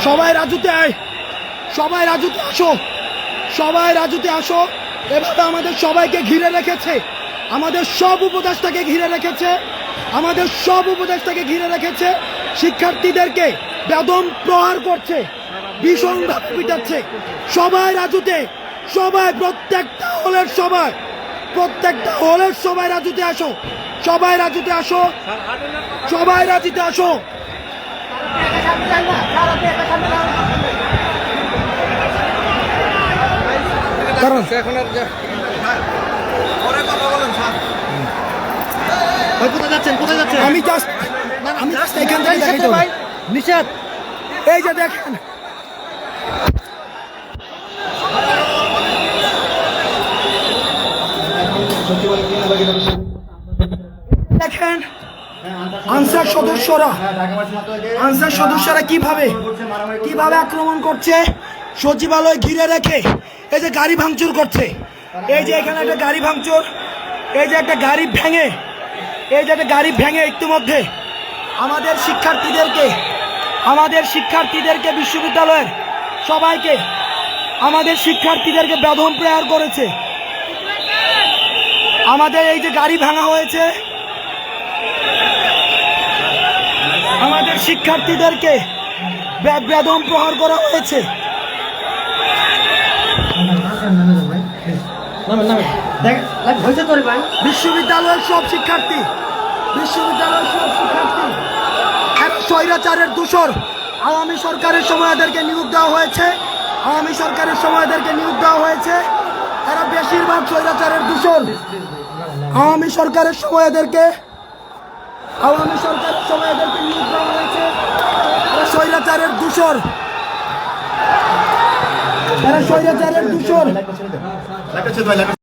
সবাই রাজুতে আয়, সবাই রাজুতে আসো, সবাই রাজুতে আসো। এভাবে আমাদের সবাইকে ঘিরে রেখেছে, আমাদের সব উপদেষ্টাকে ঘিরে রেখেছে, আমাদের সব উপদেষ্টাকে ঘিরে রেখেছে। শিক্ষার্থীদেরকে বেদম প্রহার করছে, ভীষণভাবে পিটাচ্ছে। সবাই রাজুতে, সবাই প্রত্যেকটা হলের সবাই, প্রত্যেকটা হলের সবাই রাজুতে আসো, সবাই রাজুতে আসো, সবাই রাজুতে আসো। কারণ আমি জাস্ট এখান থেকে দেখাইতে হবে। নিষেধ, এই যে দেখেন, দেখেন আনসার সদস্যরা কিভাবে আক্রমণ করছে, সচিবালয় ঘিরে রেখে এই যে গাড়ি ভাঙচুর করছে। এই যে এখানে একটা গাড়ি ভাঙচুর, এই যে একটা গাড়ি ভেঙে, এই যে একটা গাড়ি ভেঙে ইতিমধ্যে আমাদের শিক্ষার্থীদেরকে বিশ্ববিদ্যালয়ের সবাইকে, আমাদের শিক্ষার্থীদেরকে বেদম প্রহার করেছে। আমাদের এই যে গাড়ি ভাঙা হয়েছে, আমাদের শিক্ষার্থীদেরকে বেদম প্রহার করা হয়েছে। বিশ্ববিদ্যালয়ের সব শিক্ষার্থী স্বৈরাচারের দূষর। আওয়ামী সরকারের সময় এদেরকে নিয়োগ দেওয়া হয়েছে, এরা বেশিরভাগ স্বৈরাচারের দূষর। আওয়ামী সরকারের সময় এদেরকে নিয়োগ দেওয়া হয়েছে, এরা স্বৈরাচারের দূষর।